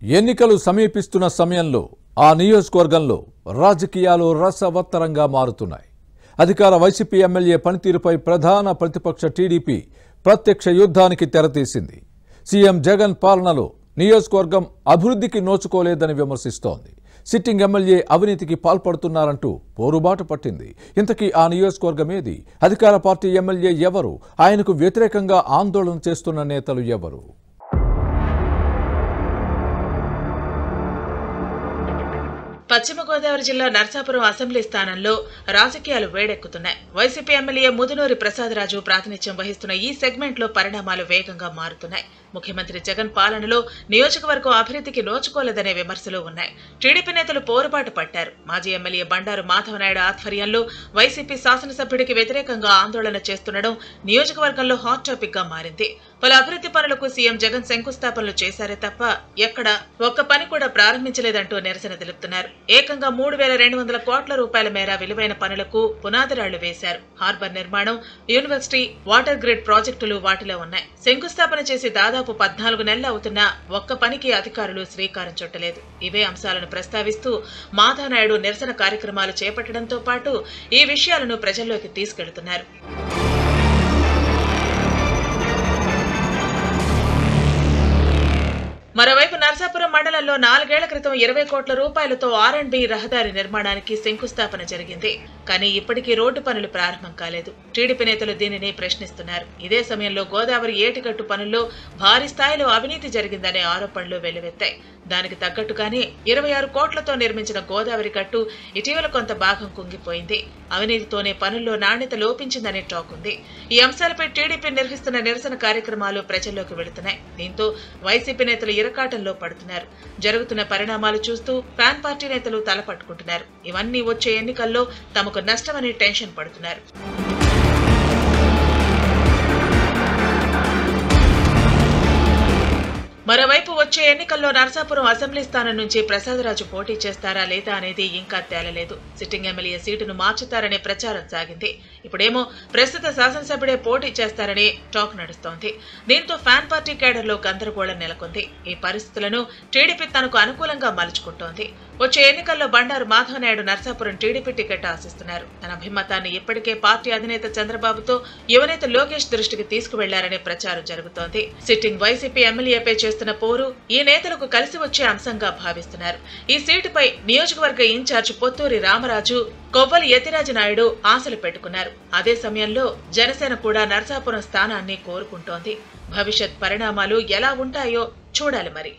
ఎన్నికలు సమీపిస్తున్న సమయంలో ఆ నియోజకవర్గంలో రాజకీయాలు రసవత్తరంగా మారుతున్నాయి. అధికార వైసీపీ ఎమ్మెల్యే పనితీరుపై ప్రధాన ప్రతిపక్ష టీడీపీ ప్రత్యక్ష యుద్ధానికి తెరతీసింది. సీఎం జగన్ పాలనలో నియోజకవర్గం అభివృద్ధికి నోచుకోలేదని విమర్శిస్తోంది. సిట్టింగ్ ఎమ్మెల్యే అవినీతికి పాల్పడుతున్నారంటూ పోరుబాటు పట్టింది. ఇంతకీ ఆ నియోజకవర్గం ఏది? అధికార పార్టీ ఎమ్మెల్యే ఎవరు? ఆయనకు వ్యతిరేకంగా ఆందోళన చేస్తున్న నేతలు ఎవరు? పశ్చిమ గోదావరి జిల్లా నర్సాపురం అసెంబ్లీ స్థానంలో రాజకీయాలు వేడెక్కుతున్నాయి. వైసీపీ ఎమ్మెల్యే ముదునూరి ప్రసాదరాజు ప్రాతినిధ్యం వహిస్తున్న ఈ సెగ్మెంట్ లో పరిణామాలు వేగంగా మారుతున్నాయి. ముఖ్యమంత్రి జగన్ పాలనలో నియోజకవర్గం అభివృద్ధికి నోచుకోలేదనే విమర్శలు ఉన్నాయి. టీడీపీ నేతలు పోరుబాటు పట్టారు. మాజీ ఎమ్మెల్యే బండారు మాధవనాయుడు ఆధ్వర్యంలో వైసీపీ శాసనసభ్యుడికి వ్యతిరేకంగా ఆందోళన చేస్తుండడం నియోజకవర్గంలో హాట్ టాపిక్ గా మారింది. పలు అభివృద్ధి పనులకు సీఎం జగన్ శంకుస్థాపనలు చేశారే తప్ప ఎక్కడ ఒక్క పని కూడా ప్రారంభించలేదంటూ నిరసన తెలుపుతున్నారు. ఏకంగా 3,200 కోట్ల రూపాయల మేర విలువైన పనులకు పునాదిరాళ్లు వేశారు. హార్బర్ నిర్మాణం, యూనివర్సిటీ, వాటర్ గ్రిడ్ ప్రాజెక్టులు వాటిలో ఉన్నాయి. శంకుస్థాపన చేసి దాదాపు 14 నెలలు అవుతున్నా ఒక్క పనికి అధికారులు శ్రీకారం చుట్టలేదు. ఇవే అంశాలను ప్రస్తావిస్తూ మాధవనాయుడు నిరసన కార్యక్రమాలు చేపట్టడంతో పాటు ఈ విషయాలను ప్రజల్లోకి తీసుకెళ్తున్నారు. మరోవైపు నర్సాపురం మండలంలో 4 ఏళ్ల క్రితం 20 కోట్ల రూపాయలతో R&B రహదారి నిర్మాణానికి శంకుస్థాపన జరిగింది. కానీ ఇప్పటికీ రోడ్డు పనులు ప్రారంభం కాలేదు. టీడీపీ నేతలు దీనిని ప్రశ్నిస్తున్నారు. ఇదే సమయంలో గోదావరి ఏటిగట్టు పనుల్లో భారీ స్థాయిలో అవినీతి జరిగిందనే ఆరోపణలు వెల్లువెత్తాయి. దానికి తగ్గట్టుగానే 26 కోట్లతో నిర్మించిన గోదావరి గట్టు ఇటీవల కొంత భాగం కుంగిపోయింది. అవినీతితోనే పనుల్లో నాణ్యత లోపించిందనే టాక్ ఉంది. ఈ అంశాలపై టీడీపీ నిర్వహిస్తున్న నిరసన కార్యక్రమాలు ప్రజల్లోకి వెళుతున్నాయి. దీంతో వైసీపీ నేతలు ఇరకాటంలో పడుతున్నారు. జరుగుతున్న పరిణామాలు చూస్తూ ఫ్యాన్ పార్టీ నేతలు తలపట్టుకుంటున్నారు. ఇవన్నీ వచ్చే ఎన్నికల్లో తమకు నష్టమని టెన్షన్ పడుతున్నారు. మరోవైపు వచ్చే ఎన్నికల్లో నర్సాపురం అసెంబ్లీ స్థానం నుంచి ప్రసాదరాజు పోటీ చేస్తారా లేదా అనేది ఇంకా తేలలేదు. సిట్టింగ్ ఎమ్మెల్యే సీటును మార్చుతారనే ప్రచారం సాగింది. ఇప్పుడేమో ప్రస్తుత శాసనసభ్యుడే పోటీ చేస్తారని టాక్ నడుస్తోంది. దీంతో ఫ్యాన్ పార్టీ కేడర్లో గందరగోళం నెలకొంది. ఈ పరిస్థితులను టీడీపీ తనకు అనుకూలంగా మలుచుకుంటోంది. వచ్చే ఎన్నికల్లో బండారు మాధవనాయుడు నర్సాపురం టీడీపీ టికెట్ ఆశిస్తున్నారు. తన అభిమతాన్ని ఇప్పటికే పార్టీ అధినేత చంద్రబాబుతో యువనేత లోకేష్ దృష్టికి తీసుకువెళ్లారనే ప్రచారం జరుగుతోంది. సిట్టింగ్ వైసీపీ ఎమ్మెల్యేపై చేస్తున్న పోరు ఈ నేతలకు కలిసి వచ్చే అంశంగా భావిస్తున్నారు. ఈ సీటుపై నియోజకవర్గ ఇన్ఛార్జ్ పొత్తూరి రామరాజు, కొవ్వలి యతిరాజ నాయుడు ఆశలు పెట్టుకున్నారు. అదే సమయంలో జనసేన కూడా నర్సాపురం స్థానాన్ని కోరుకుంటోంది. భవిష్యత్ పరిణామాలు ఎలా ఉంటాయో చూడాలి మరి.